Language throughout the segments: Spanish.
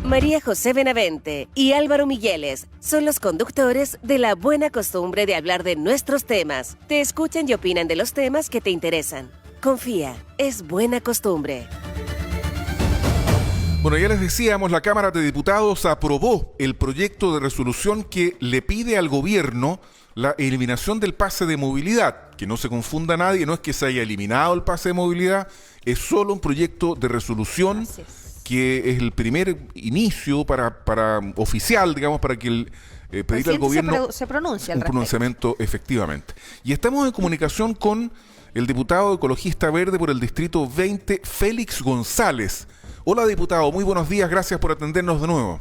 María José Benavente y Álvaro Migueles son los conductores de la buena costumbre de hablar de nuestros temas. Te escuchan y opinan de los temas que te interesan. Confía, es buena costumbre. Bueno, ya les decíamos, la Cámara de Diputados aprobó el proyecto de resolución que le pide al gobierno la eliminación del pase de movilidad. Que no se confunda nadie, no es que se haya eliminado el pase de movilidad, es solo un proyecto de resolución que es el primer inicio para oficial, digamos, para que pedirle al gobierno se pronuncie un pronunciamiento efectivamente. Y estamos en comunicación con el diputado ecologista verde por el Distrito 20, Félix González. Hola, diputado, muy buenos días, gracias por atendernos de nuevo.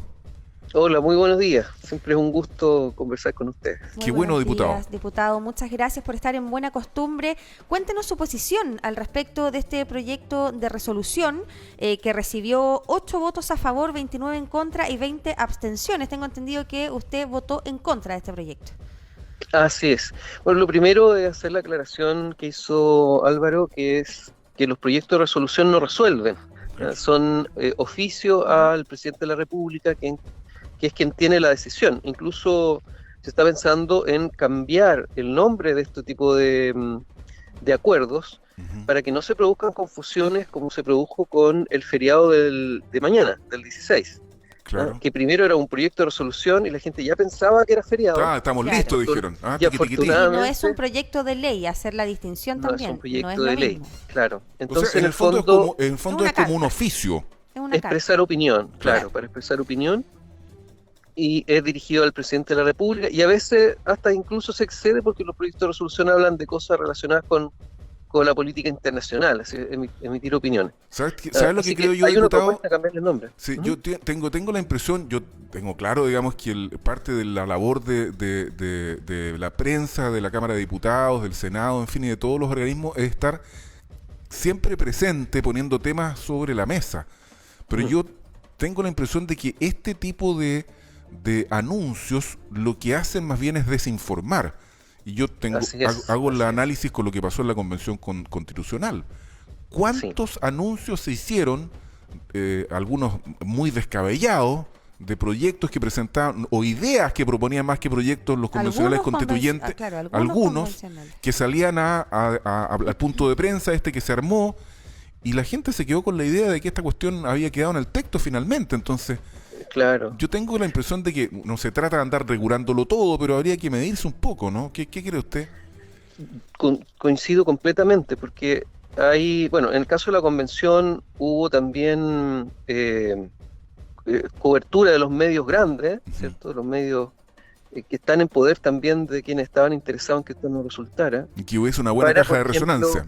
Hola, muy buenos días. Siempre es un gusto conversar con ustedes. Qué bueno, diputado. Diputado, muchas gracias por estar en Buena Costumbre. Cuéntenos su posición al respecto de este proyecto de resolución que recibió 8 votos a favor, 29 en contra y 20 abstenciones. Tengo entendido que usted votó en contra de este proyecto. Así es. Bueno, lo primero es hacer la aclaración que hizo Álvaro, que es que los proyectos de resolución no resuelven. Son oficio al presidente de la República, que es quien tiene la decisión. Incluso se está pensando en cambiar el nombre de este tipo de acuerdos para que no se produzcan confusiones como se produjo con el feriado de mañana, del 16. Claro. Que primero era un proyecto de resolución y la gente ya pensaba que era feriado. Estamos listos, dijeron. Y afortunadamente, no es un proyecto de ley, hacer la distinción también. No es un proyecto no es de ley, mismo. Claro. Entonces, o sea, en el fondo es como un oficio. Expresar opinión, claro, para expresar opinión. Y es dirigido al presidente de la República y a veces hasta incluso se excede porque los proyectos de resolución hablan de cosas relacionadas con la política internacional, así, emitir opiniones. ¿Sabes lo que creo yo, hay una diputado? propuesta de cambiarle el nombre. Sí, yo tengo la impresión, yo tengo claro, digamos, que parte de la labor de la prensa, de la Cámara de Diputados, del Senado, en fin, y de todos los organismos, es estar siempre presente poniendo temas sobre la mesa. Pero yo tengo la impresión de que este tipo de anuncios lo que hacen más bien es desinformar. Y yo hago el análisis con lo que pasó en la Convención Constitucional. ¿Cuántos anuncios se hicieron, algunos muy descabellados, de proyectos que presentaban, o ideas que proponían más que proyectos los convencionales constituyentes, algunos que salían al punto de prensa que se armó, y la gente se quedó con la idea de que esta cuestión había quedado en el texto finalmente? Entonces, claro, yo tengo la impresión de que no se trata de andar regulándolo todo, pero habría que medirse un poco, ¿no? ¿Qué cree usted? Coincido completamente, porque en el caso de la convención hubo también cobertura de los medios grandes, ¿cierto? Los medios que están en poder también de quienes estaban interesados en que esto no resultara. Y que hubiese una buena caja de resonancia.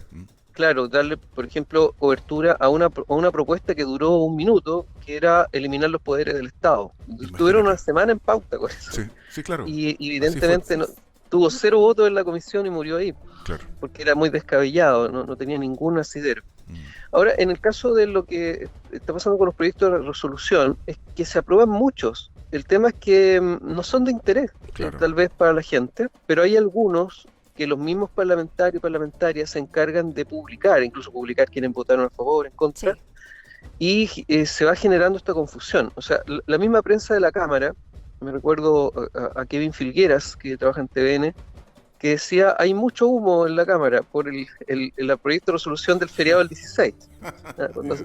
Claro, darle, por ejemplo, cobertura a una propuesta que duró 1 minuto, que era eliminar los poderes del Estado. Tuvieron una semana en pauta con eso. Sí, claro. Y evidentemente tuvo 0 votos en la comisión y murió ahí. Claro. Porque era muy descabellado, no tenía ningún asidero. Ahora, en el caso de lo que está pasando con los proyectos de resolución, es que se aprueban muchos. El tema es que no son de interés, tal vez para la gente, pero hay algunos que los mismos parlamentarios y parlamentarias se encargan de publicar, incluso publicar quienes votaron a favor, en contra, y se va generando esta confusión. O sea, la misma prensa de la Cámara, me recuerdo a Kevin Filgueras, que trabaja en TVN, que decía, hay mucho humo en la Cámara por el proyecto de resolución del feriado del 16.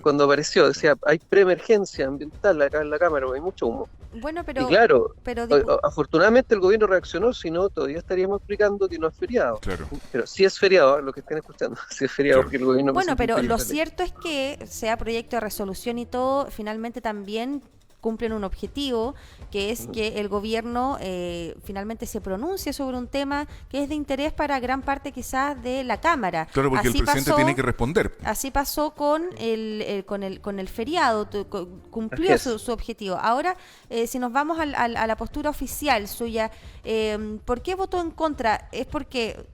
Cuando apareció, decía, hay preemergencia ambiental acá en la Cámara, hay mucho humo. Bueno, pero... Y claro, pero afortunadamente el gobierno reaccionó, si no, todavía estaríamos explicando que no es feriado. Claro. Pero sí es feriado, lo que estén escuchando, sí es feriado, porque el gobierno... Bueno, pero lo cierto es que, sea proyecto de resolución y todo, finalmente también cumplen un objetivo, que es que el gobierno finalmente se pronuncie sobre un tema que es de interés para gran parte quizás de la Cámara. Claro, porque el presidente tiene que responder. Así pasó con el feriado, cumplió su objetivo. Ahora, si nos vamos a la postura oficial suya, ¿por qué votó en contra? ¿Es porque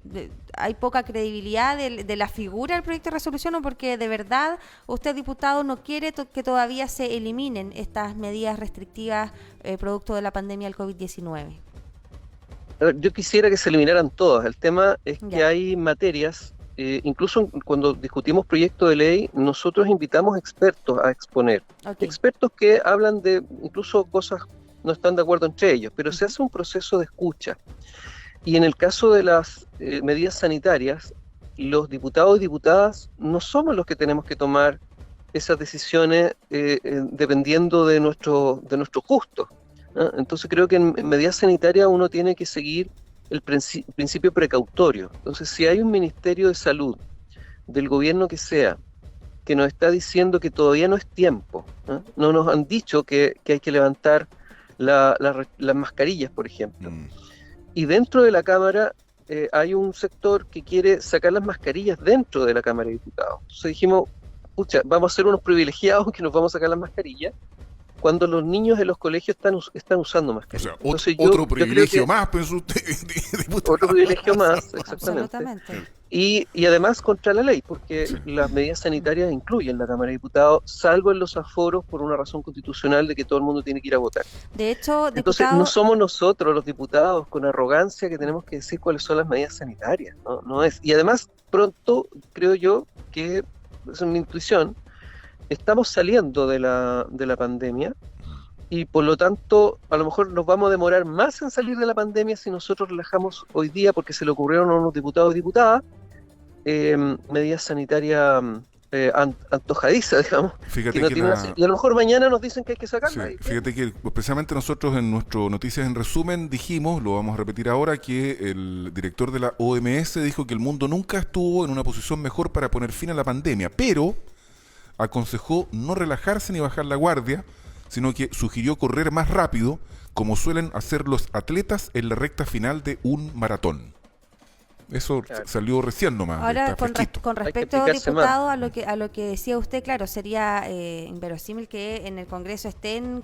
hay poca credibilidad de la figura del proyecto de resolución o porque de verdad usted, diputado, no quiere que todavía se eliminen estas medidas restrictivas producto de la pandemia del COVID-19? Yo quisiera que se eliminaran todas. El tema es que hay materias incluso cuando discutimos proyectos de ley, nosotros invitamos expertos a exponer. Okay. Expertos que hablan de incluso cosas, no están de acuerdo entre ellos, pero se hace un proceso de escucha. Y en el caso de las medidas sanitarias, los diputados y diputadas no somos los que tenemos que tomar esas decisiones dependiendo de nuestro gusto, ¿no? Entonces creo que en medidas sanitarias uno tiene que seguir el principio precautorio. Entonces, si hay un Ministerio de Salud, del gobierno que sea, que nos está diciendo que todavía no es tiempo, ¿no? No nos han dicho que hay que levantar las mascarillas, por ejemplo. Y dentro de la Cámara hay un sector que quiere sacar las mascarillas dentro de la Cámara de Diputados. Entonces dijimos, pucha, vamos a ser unos privilegiados que nos vamos a sacar las mascarillas cuando los niños de los colegios están usando mascarillas. O sea, otro privilegio más, pensó usted. Otro privilegio más, exactamente. Absolutamente. Y además contra la ley, porque las medidas sanitarias incluyen la Cámara de Diputados, salvo en los aforos por una razón constitucional de que todo el mundo tiene que ir a votar. De hecho, entonces no somos nosotros los diputados con arrogancia que tenemos que decir cuáles son las medidas sanitarias, no es. Y además pronto, creo yo, que es mi intuición, estamos saliendo de la pandemia y por lo tanto a lo mejor nos vamos a demorar más en salir de la pandemia si nosotros relajamos hoy día porque se le ocurrieron a unos diputados y diputadas medidas sanitarias antojadizas, digamos. Fíjate que no y a lo mejor mañana nos dicen que hay que sacarla. Sí, fíjate que precisamente nosotros en nuestro Noticias en Resumen dijimos, lo vamos a repetir ahora, que el director de la OMS dijo que el mundo nunca estuvo en una posición mejor para poner fin a la pandemia, pero aconsejó no relajarse ni bajar la guardia, sino que sugirió correr más rápido, como suelen hacer los atletas en la recta final de un maratón. Eso salió recién nomás. Ahora, con respecto, diputado, a lo que decía usted, claro, sería inverosímil que en el Congreso estén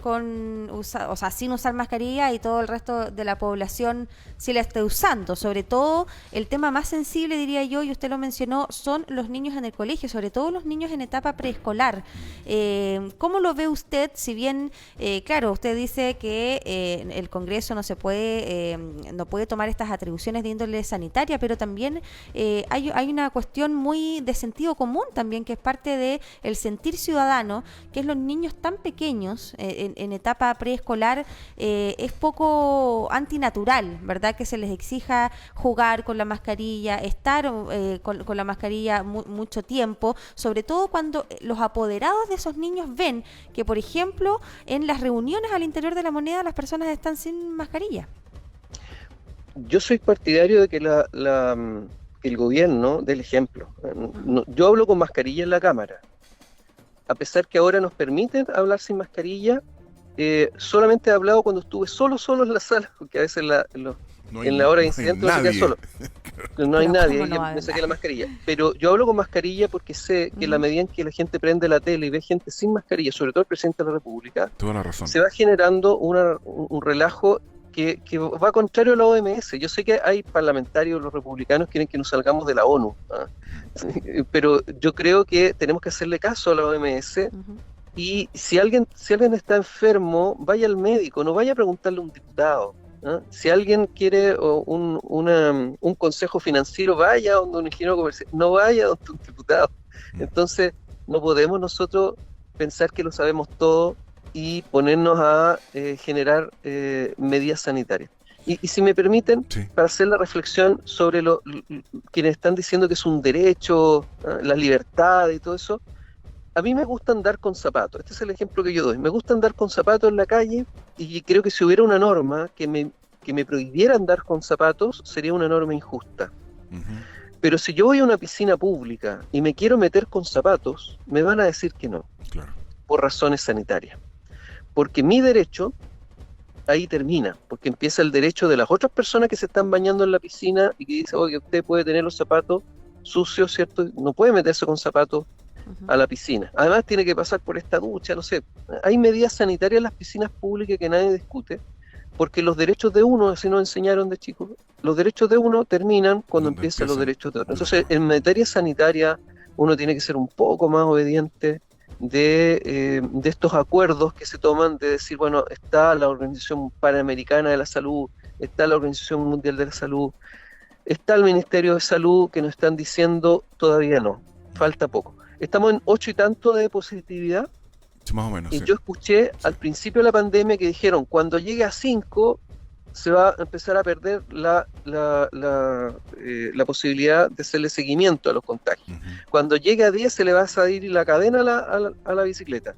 sin usar mascarilla y todo el resto de la población sí la esté usando. Sobre todo, el tema más sensible, diría yo, y usted lo mencionó, son los niños en el colegio, sobre todo los niños en etapa preescolar. ¿Cómo lo ve usted? Si bien, claro, usted dice que el Congreso no puede tomar estas atribuciones de índole sanitaria, pero también hay una cuestión muy de sentido común también, que es parte de el sentir ciudadano, que es los niños tan pequeños en etapa preescolar, es poco antinatural, ¿verdad? Que se les exija jugar con la mascarilla, estar con la mascarilla mucho tiempo, sobre todo cuando los apoderados de esos niños ven que, por ejemplo, en las reuniones al interior de la Moneda las personas están sin mascarilla. Yo soy partidario de que el gobierno dé el ejemplo. Yo hablo con mascarilla en la Cámara. A pesar que ahora nos permiten hablar sin mascarilla, solamente he hablado cuando estuve solo en la sala, porque a veces en la hora de incidente no se queda solo. No hay nadie, me saqué la mascarilla. Pero yo hablo con mascarilla porque sé que la medida en que la gente prende la tele y ve gente sin mascarilla, sobre todo el presidente de la República, toda la razón, se va generando un relajo que va contrario a la OMS. Yo sé que hay parlamentarios, los republicanos quieren que nos salgamos de la ONU, pero yo creo que tenemos que hacerle caso a la OMS. Y si alguien está enfermo, vaya al médico, no vaya a preguntarle a un diputado. Si alguien quiere un consejo financiero, vaya a un ingeniero comercial, no vaya a un diputado. Entonces no podemos nosotros pensar que lo sabemos todo y ponernos a generar medidas sanitarias. Y si me permiten, para hacer la reflexión sobre quienes están diciendo que es un derecho, la libertad y todo eso, a mí me gusta andar con zapatos. Este es el ejemplo que yo doy. Me gusta andar con zapatos en la calle y creo que si hubiera una norma que me prohibiera andar con zapatos, sería una norma injusta. Pero si yo voy a una piscina pública y me quiero meter con zapatos, me van a decir que no, por razones sanitarias. Porque mi derecho ahí termina, porque empieza el derecho de las otras personas que se están bañando en la piscina y que dicen, oye, usted puede tener los zapatos sucios, ¿cierto? No puede meterse con zapatos a la piscina. Además tiene que pasar por esta ducha, no sé. Hay medidas sanitarias en las piscinas públicas que nadie discute, porque los derechos de uno, así nos enseñaron de chicos, los derechos de uno terminan cuando empiezan los derechos de otro. Entonces, en materia sanitaria, uno tiene que ser un poco más obediente de estos acuerdos que se toman, de decir, bueno, está la Organización Panamericana de la Salud, está la Organización Mundial de la Salud, Está el Ministerio de Salud que nos están diciendo todavía no, falta poco. Estamos en 8 y tanto de positividad. Sí, más o menos, Y sí. yo escuché al principio de la pandemia que dijeron, cuando llegue a 5 se va a empezar a perder la posibilidad de hacerle seguimiento a los contagios. Ujú. Cuando llegue a 10 se le va a salir la cadena a la bicicleta.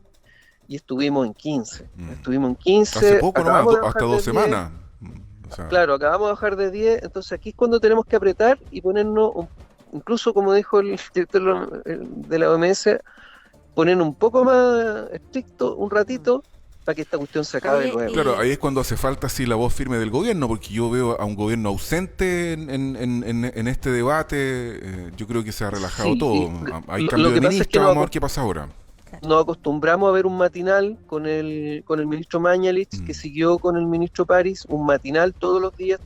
Y estuvimos en 15. Estuvimos en 15. Hace poco nomás, acabamos de hasta bajar 2 de 10. semanas. O sea, Claro, acabamos de bajar de 10, entonces aquí es cuando tenemos que apretar y ponernos, incluso como dijo el director de la OMS, poner un poco más estricto un ratito para que esta cuestión se acabe Oye, luego. claro, ahí es cuando hace falta sí la voz firme del gobierno, porque yo veo a un gobierno ausente en este debate. Yo creo que se ha relajado Sí, todo. y Hay lo cambio que de pasa es ministro, que vamos a ver qué pasa ahora. nos acostumbramos a ver un matinal con el ministro Mañalich, que siguió con el ministro París, un matinal todos los días.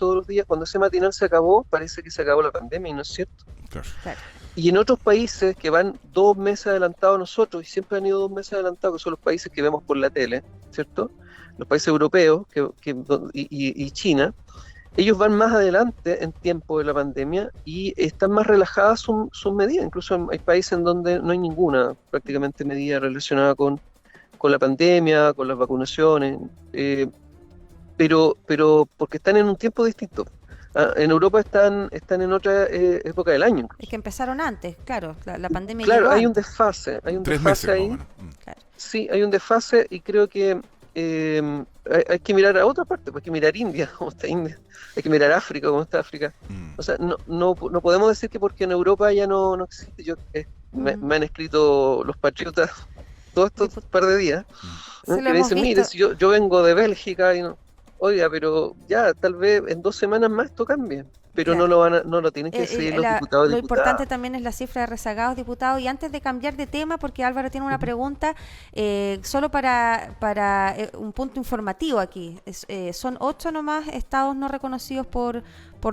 Cuando ese matinal se acabó, parece que se acabó la pandemia, y no es cierto. Claro. Claro. Y en otros países que van 2 meses adelantados a nosotros, y siempre han ido 2 meses adelantados, que son los países que vemos por la tele, ¿cierto? Los países europeos y China, ellos van más adelante en tiempo de la pandemia y están más relajadas sus medidas. Incluso hay países en donde no hay ninguna prácticamente medida relacionada con la pandemia, con las vacunaciones, pero porque están en un tiempo distinto. En Europa están en otra época del año. Es que empezaron antes, claro, la pandemia Claro, llegó hay un antes. desfase, 3 meses ahí. más o menos. Claro. Sí, hay un desfase y creo que hay que mirar a otra parte, pues hay que mirar India, cómo está India, hay que mirar África, cómo está África. O sea, no podemos decir que porque en Europa ya no existe. Me han escrito los patriotas todos estos par de días, Se lo que me hemos dicen, mire, visto. si yo vengo de Bélgica y no, oiga, pero ya tal vez en 2 semanas más esto cambie, pero Claro. no lo tienen que decidir los Lo diputados y importante diputadas. también es la cifra de rezagados diputados. Y antes de cambiar de tema, porque Álvaro tiene una pregunta, solo para un punto informativo aquí. Son 8 nomás estados no reconocidos por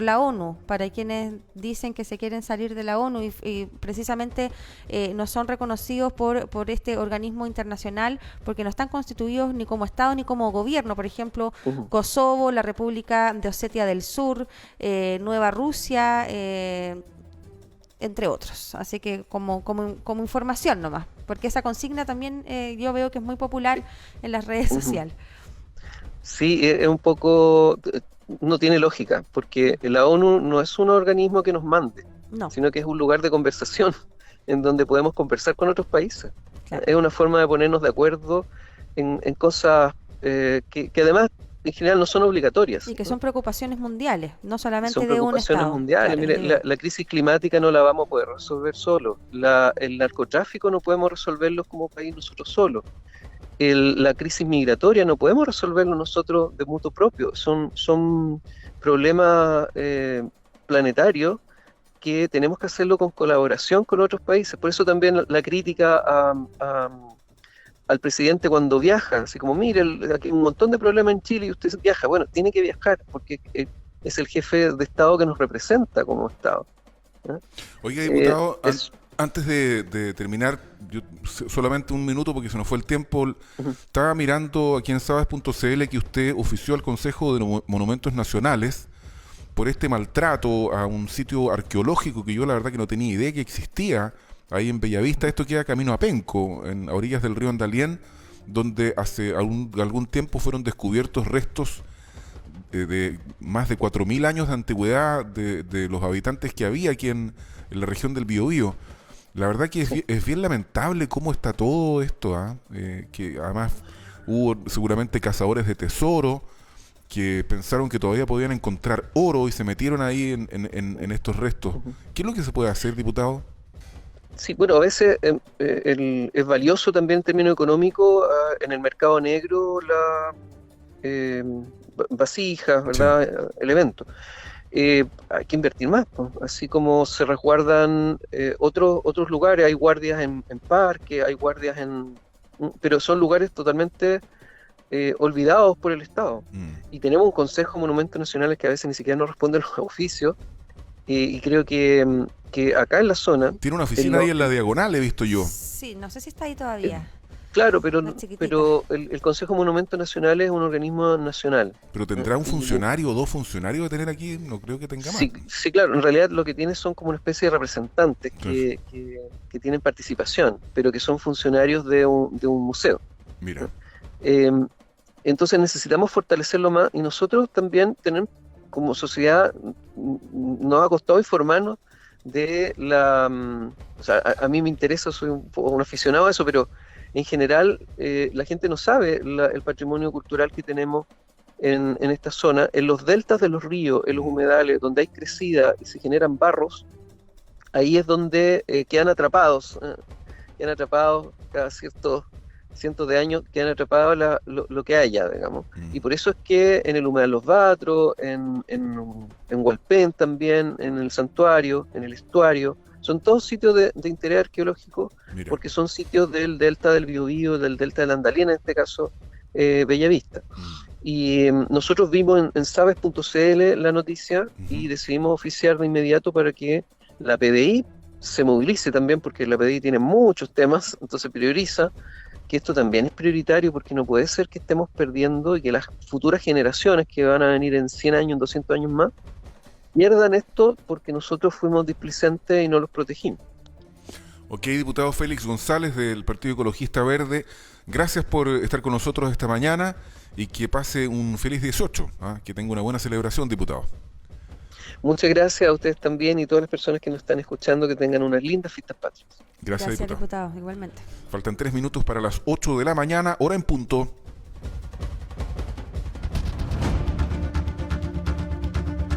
la ONU, para quienes dicen que se quieren salir de la ONU y precisamente no son reconocidos por este organismo internacional porque no están constituidos ni como Estado ni como gobierno. Por ejemplo, Kosovo, la República de Osetia del Sur, Nueva Rusia, entre otros. Así que como información nomás, porque esa consigna también yo veo que es muy popular en las redes sociales. Sí, es un poco, no tiene lógica, porque la ONU no es un organismo que nos mande, No, sino que es un lugar de conversación en donde podemos conversar con otros países. claro. Es una forma de ponernos de acuerdo en cosas que además en general no son obligatorias. Y que son preocupaciones mundiales, no solamente Son de un preocupaciones Estado. mundiales. Claro, Mire, individual. la crisis climática no la vamos a poder resolver solo. El narcotráfico no podemos resolverlo como país nosotros solos. La crisis migratoria no podemos resolverlo nosotros de mutuo propio. Son problemas planetarios que tenemos que hacerlo con colaboración con otros países. Por eso también la crítica al presidente cuando viaja, así como, mire, aquí hay un montón de problemas en Chile y usted viaja. Bueno, tiene que viajar porque es el jefe de Estado que nos representa como Estado. Oiga, diputado, es- antes de terminar, solamente un minuto porque se nos fue el tiempo. Estaba mirando aquí en sabes.cl que usted ofició al Consejo de Monumentos Nacionales por este maltrato a un sitio arqueológico que yo la verdad que no tenía idea que existía ahí en Bellavista. Esto queda camino a Penco, a orillas del río Andalién, donde hace algún tiempo fueron descubiertos restos de más de 4.000 años de antigüedad de los habitantes que había aquí en la región del Biobío. La verdad que es bien lamentable cómo está todo esto, que además hubo seguramente cazadores de tesoro que pensaron que todavía podían encontrar oro y se metieron ahí en estos restos. ¿Qué es lo que se puede hacer, diputado? Sí, bueno, a veces es valioso también en términos económicos en el mercado negro vasijas, ¿verdad? Elementos. Hay que invertir más, pues. Así como se resguardan otros lugares, hay guardias en parques, hay guardias pero son lugares totalmente olvidados por el Estado. Y tenemos un Consejo de Monumentos Nacionales que a veces ni siquiera nos responde a los oficios, y creo que acá en la zona... Tiene una oficina ahí en la diagonal, he visto yo. Sí, no sé si está ahí todavía. Claro, más chiquitita. pero el Consejo de Monumentos Nacionales es un organismo nacional. Pero tendrá un funcionario o dos funcionarios de tener aquí, no creo que tenga más. Sí, sí, claro, en realidad lo que tiene son como una especie de representantes que tienen participación, pero que son funcionarios de un museo. Mira, Eh, entonces necesitamos fortalecerlo más y nosotros también tenemos, como sociedad, nos ha costado informarnos de o sea, a mí me interesa, soy un aficionado a eso, pero en general la gente no sabe el patrimonio cultural que tenemos en esta zona, en los deltas de los ríos, en los humedales, donde hay crecida y se generan barros. Ahí es donde quedan atrapados cada cientos de años, quedan atrapados lo que haya, digamos. Y por eso es que en el humedal Los Batros, en Hualpén también, en el santuario, en el estuario, son todos sitios de interés arqueológico, mira. porque son sitios del delta del Biobío, del delta de la Andalina, en este caso, Bellavista. Y nosotros vimos en sabes.cl la noticia y decidimos oficiar de inmediato para que la PDI se movilice también, porque la PDI tiene muchos temas, entonces prioriza que esto también es prioritario, porque no puede ser que estemos perdiendo y que las futuras generaciones que van a venir en 100 años, en 200 años más, pierdan esto porque nosotros fuimos displicentes y no los protegimos. Ok, diputado Félix González del Partido Ecologista Verde, gracias por estar con nosotros esta mañana y que pase un feliz 18, que tenga una buena celebración, diputado. Muchas gracias a ustedes también y todas las personas que nos están escuchando, que tengan unas lindas fiestas patrias. Gracias, diputado. Igualmente. Faltan 3 minutos para las 8 de la mañana, hora en punto.